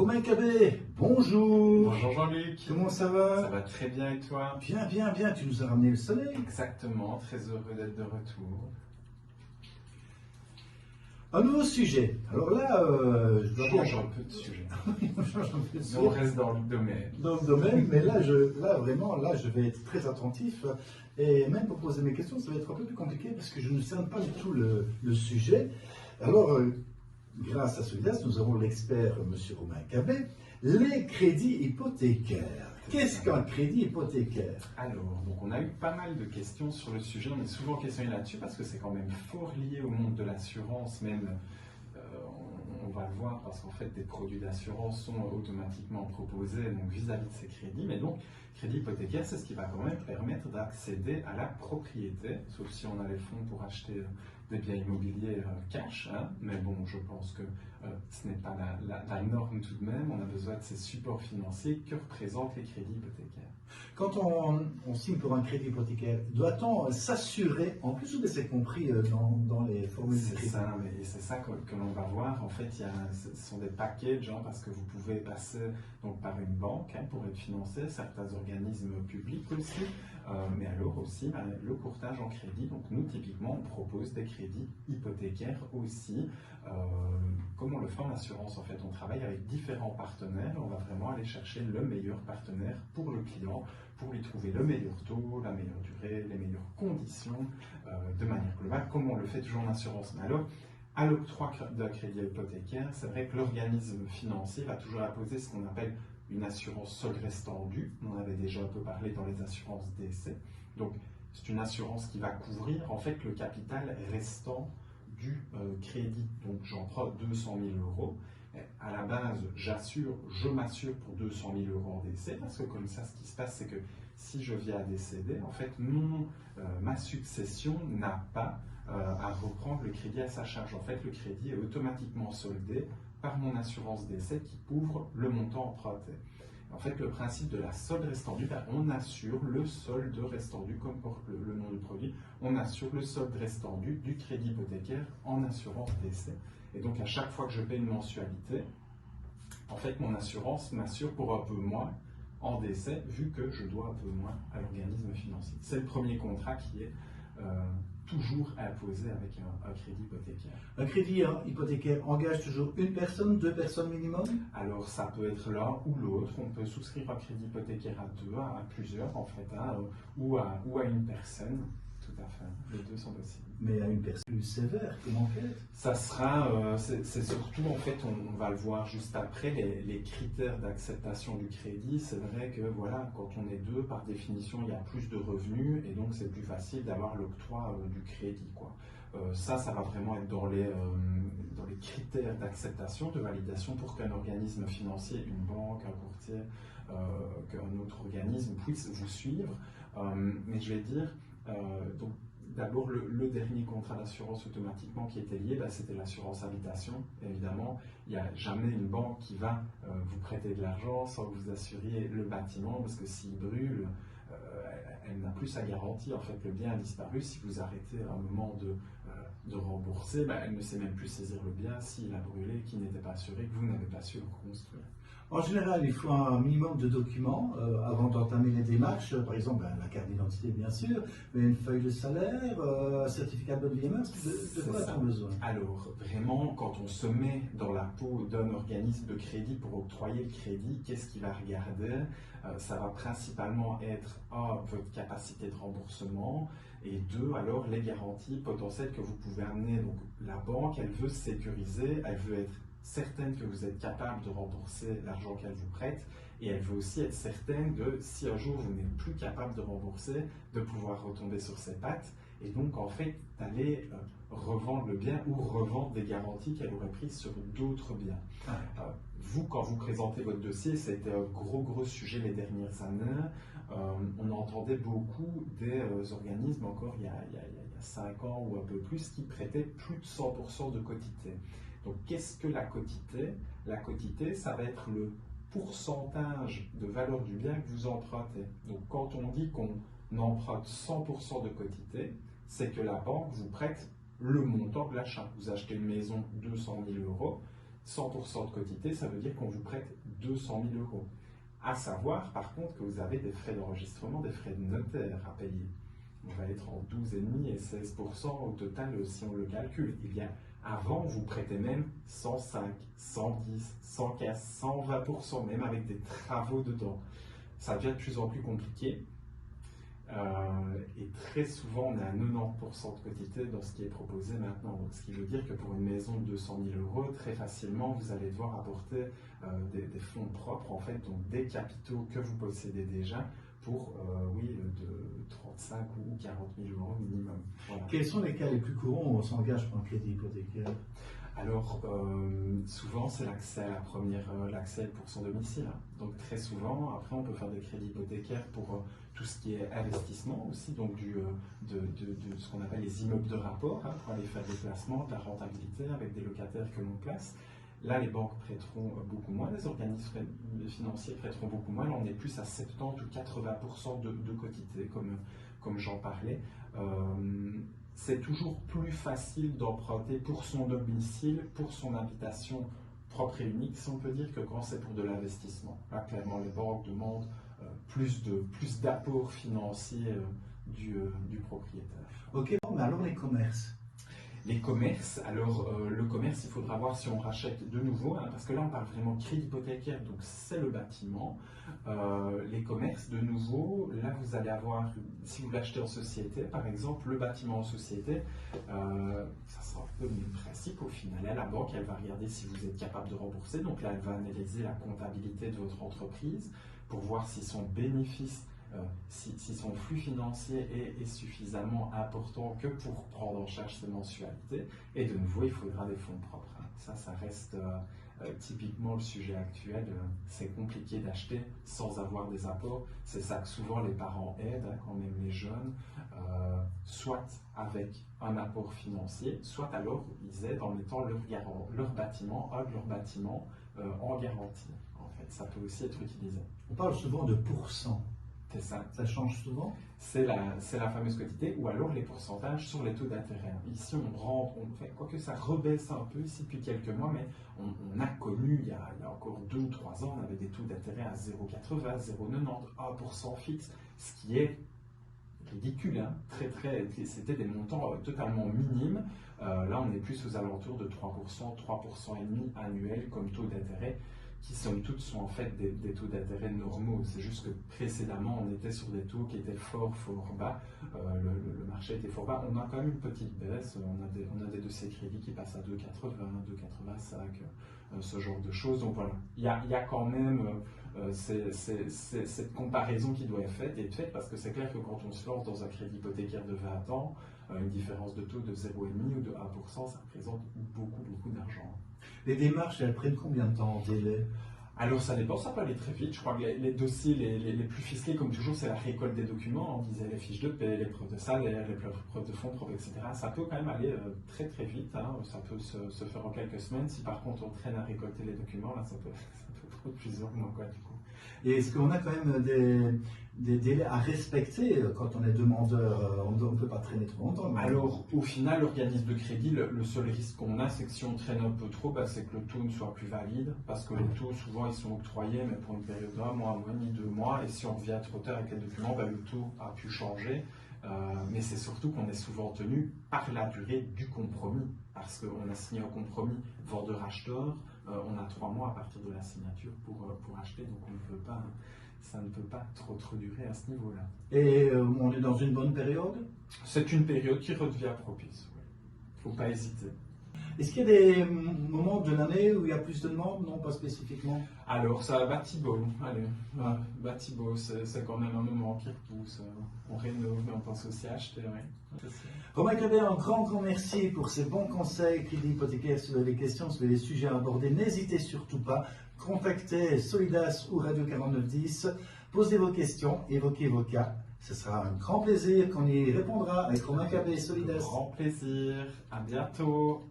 Romain Cabet, bonjour. Bonjour Jean-Luc. Comment ça va? Ça va très bien et toi? Bien, bien, bien, tu nous as ramené le soleil. Exactement, très heureux d'être de retour. Un nouveau sujet. Alors là, je dois Change dire... un peu de sujet. On change un peu de sujet. On reste dans le domaine. Dans le domaine, mais là, je vais être très attentif. Et même pour poser mes questions, ça va être un peu plus compliqué parce que je ne cerne pas du tout le sujet. Alors, grâce à Solidas, nous avons l'expert, M. Romain Cabet, les crédits hypothécaires. Qu'est-ce qu'un crédit hypothécaire? Alors, donc on a eu pas mal de questions sur le sujet. On est souvent questionné là-dessus parce que c'est quand même fort lié au monde de l'assurance, même. On va le voir parce qu'en fait, des produits d'assurance sont automatiquement proposés donc vis-à-vis de ces crédits. Mais donc, crédit hypothécaire, c'est ce qui va quand même permettre d'accéder à la propriété, sauf si on a les fonds pour acheter des biens immobiliers cash. Hein. Mais bon, je pense que ce n'est pas la norme tout de même. On a besoin de ces supports financiers que représentent les crédits hypothécaires. Quand on signe pour un crédit hypothécaire, doit-on s'assurer, en plus ou de c'est compris dans les formules de crédit? C'est ça, mais c'est ça que l'on va voir. En fait, ce sont des packages, hein, parce que vous pouvez passer donc, par une banque pour être financé, certains organismes publics aussi, mais alors aussi le courtage en crédit. Donc nous, typiquement, on propose des crédits hypothécaires aussi. Comme on le fait en assurance, en fait, on travaille avec différents partenaires. On va vraiment aller chercher le meilleur partenaire pour le client, pour lui trouver le meilleur taux, la meilleure durée, les meilleures conditions, de manière globale, comme on le fait toujours en assurance. Mais alors, à l'octroi d'un crédit hypothécaire, c'est vrai que l'organisme financier va toujours imposer ce qu'on appelle une assurance sol restant dû. On en avait déjà un peu parlé dans les assurances décès. Donc, c'est une assurance qui va couvrir en fait le capital restant du crédit. Donc, j'emprunte 200 000 euros. À la base, je m'assure pour 200 000 euros en décès, parce que comme ça, ce qui se passe, c'est que si je viens à décéder, en fait, ma succession n'a pas à reprendre le crédit à sa charge. En fait, le crédit est automatiquement soldé par mon assurance décès qui couvre le montant emprunté. En fait, le principe de la solde restant due, on assure le solde restant dû, comme porte le nom du produit, on assure le solde restant dû du crédit hypothécaire en assurance décès. Et donc, à chaque fois que je paie une mensualité, en fait, mon assurance m'assure pour un peu moins en décès, vu que je dois un peu moins à l'organisme financier. C'est le premier contrat qui est toujours imposé avec un crédit hypothécaire. Un crédit hypothécaire engage toujours une personne, deux personnes minimum? Alors, ça peut être l'un ou l'autre. On peut souscrire un crédit hypothécaire à deux, à plusieurs en fait, ou à une personne. Tout à fait, les deux sont possibles. Mais à une personne plus sévère, comment faire? Ça sera, c'est surtout en fait, on va le voir juste après, les critères d'acceptation du crédit. C'est vrai que voilà, quand on est deux, par définition, il y a plus de revenus et donc c'est plus facile d'avoir l'octroi du crédit, quoi. Ça va vraiment être dans les critères d'acceptation, de validation pour qu'un organisme financier, une banque, un courtier, qu'un autre organisme puisse vous suivre. Mais je vais dire, donc d'abord le dernier contrat d'assurance automatiquement qui était lié, c'était l'assurance habitation. Évidemment, il n'y a jamais une banque qui va vous prêter de l'argent sans que vous assuriez le bâtiment, parce que s'il brûle, elle n'a plus sa garantie. En fait, le bien a disparu. Si vous arrêtez à un moment de rembourser, elle ne sait même plus saisir le bien s'il a brûlé, qu'il n'était pas assuré, que vous n'avez pas su le reconstruire. En général, il faut un minimum de documents avant d'entamer les démarches. Par exemple, la carte d'identité, bien sûr, mais une feuille de salaire, un certificat de bonne vie et mœurs. De quoi a-t-on besoin? Alors, vraiment, quand on se met dans la peau d'un organisme de crédit pour octroyer le crédit, qu'est-ce qu'il va regarder? Ça va principalement être votre capacité de remboursement, et deux, alors les garanties potentielles que vous pouvez amener. Donc, la banque, elle veut sécuriser, elle veut être certaine que vous êtes capable de rembourser l'argent qu'elle vous prête, et elle veut aussi être certaine de, si un jour vous n'êtes plus capable de rembourser, de pouvoir retomber sur ses pattes, et donc en fait d'aller revendre le bien ou revendre des garanties qu'elle aurait prises sur d'autres biens. Vous, quand vous présentez votre dossier, c'était un gros sujet les dernières années. On entendait beaucoup des organismes, encore il y a 5 ans ou un peu plus, qui prêtaient plus de 100% de quotité. Donc, qu'est-ce que la quotité? La quotité, ça va être le pourcentage de valeur du bien que vous empruntez. Donc, quand on dit qu'on emprunte 100% de quotité, c'est que la banque vous prête le montant de l'achat. Vous achetez une maison 200 000 euros. 100% de quotité, ça veut dire qu'on vous prête 200 000 euros. À savoir, par contre, que vous avez des frais d'enregistrement, des frais de notaire à payer. On va être en 12,5 et 16% au total si on le calcule. Eh bien, avant, vous prêtez même 105, 110, 115, 120%, même avec des travaux dedans. Ça devient de plus en plus compliqué. Et très souvent, on est à 90% de quotité dans ce qui est proposé maintenant. Donc, ce qui veut dire que pour une maison de 200 000 euros, très facilement, vous allez devoir apporter des fonds propres, en fait, donc des capitaux que vous possédez déjà pour, de 35 ou 40 000 euros minimum. Voilà. Quels sont les cas les plus courants où on s'engage pour un crédit hypothécaire? Alors, souvent, c'est l'accès à l'accès pour son domicile. Donc, très souvent, après, on peut faire des crédits hypothécaires pour tout ce qui est investissement aussi, donc de ce qu'on appelle les immeubles de rapport, pour aller faire des placements, de la rentabilité avec des locataires que l'on place. Là, les banques prêteront beaucoup moins, les organismes financiers prêteront beaucoup moins. Là, on est plus à 70 ou 80% de quotité, comme j'en parlais. C'est toujours plus facile d'emprunter pour son domicile, pour son habitation propre et unique, si on peut dire, que quand c'est pour de l'investissement. Là, clairement, les banques demandent plus d'apports financiers du propriétaire. Ok, mais alors les commerces? Les commerces, alors le commerce, il faudra voir si on rachète de nouveau, parce que là on parle vraiment de crédit hypothécaire, donc c'est le bâtiment. Les commerces, de nouveau, là vous allez avoir, si vous l'achetez en société, par exemple, le bâtiment en société, ça sera un peu le même principe au final. Là, la banque, elle va regarder si vous êtes capable de rembourser, donc là elle va analyser la comptabilité de votre entreprise pour voir si son bénéfice, si son flux financier est suffisamment important que pour prendre en charge ses mensualités. Et de nouveau, il faudra des fonds propres. Ça reste typiquement le sujet actuel. C'est compliqué d'acheter sans avoir des apports. C'est ça que souvent les parents aident, quand même les jeunes, soit avec un apport financier, soit alors ils aident en mettant leur bâtiment en garantie. En fait, ça peut aussi être utilisé. On parle souvent de pourcents. C'est ça. Ça change souvent? C'est la fameuse quotité, ou alors les pourcentages sur les taux d'intérêt. Ici, on fait, quoique ça rebaisse un peu ici depuis quelques mois, mais on a connu, il y a encore 2 ou 3 ans, on avait des taux d'intérêt à 0,80, 0,90, 1% fixe, ce qui est ridicule, hein. C'était des montants totalement minimes. Là, on est plus aux alentours de 3%, 3,5% annuels comme taux d'intérêt, qui somme toute sont en fait des taux d'intérêt normaux. C'est juste que précédemment on était sur des taux qui étaient fort bas, le marché était fort bas. On a quand même une petite baisse, on a des dossiers crédits qui passent à 2,80, 2,85, ce genre de choses. Donc voilà, il y a quand même cette comparaison qui doit être faite parce que c'est clair que quand on se lance dans un crédit hypothécaire de 20 ans, une différence de taux de 0,5 ou de 1%, ça représente beaucoup d'argent. Les démarches, elles prennent combien de temps en délai? Alors ça dépend, ça peut aller très vite. Je crois que les dossiers les plus ficelés, comme toujours, c'est la récolte des documents. On disait les fiches de paie, les preuves de salaire, les preuves de fonds propres, etc. Ça peut quand même aller très vite. Ça peut se faire en quelques semaines. Si par contre on traîne à récolter les documents, là ça peut prendre plusieurs mois, quoi, du coup. Et est-ce qu'on a quand même des délais à respecter quand on est demandeur? On ne peut pas traîner trop longtemps. Alors, au final, l'organisme de crédit, le seul risque qu'on a, c'est que si on traîne un peu trop, c'est que le taux ne soit plus valide, parce que les taux, souvent, ils sont octroyés, mais pour une période d'1 mois, un mois et demi, 2 mois, et si on revient trop tard avec les documents, le taux a pu changer. Mais c'est surtout qu'on est souvent tenu par la durée du compromis, parce qu'on a signé un compromis vendeur-acheteur, on a 3 mois à partir de la signature pour acheter, donc ça ne peut pas trop durer à ce niveau-là. Et on est dans une bonne période? C'est une période qui redevient propice, il ne faut pas hésiter. Est-ce qu'il y a des moments de l'année où il y a plus de demandes? Non, pas spécifiquement. Alors, ça va Batibo. Allez, Batibo, c'est quand même un moment qui repousse. On rénove, mais on pense aussi à acheter. Ouais. Romain Cabet, un grand merci pour ces bons conseils, crédit hypothécaire sur les questions, sur les sujets abordés. N'hésitez surtout pas, contactez Solidas ou Radio 4910, posez vos questions, évoquez vos cas. Ce sera un grand plaisir qu'on y répondra avec Romain Cabet et Solidas. Grand plaisir, à bientôt.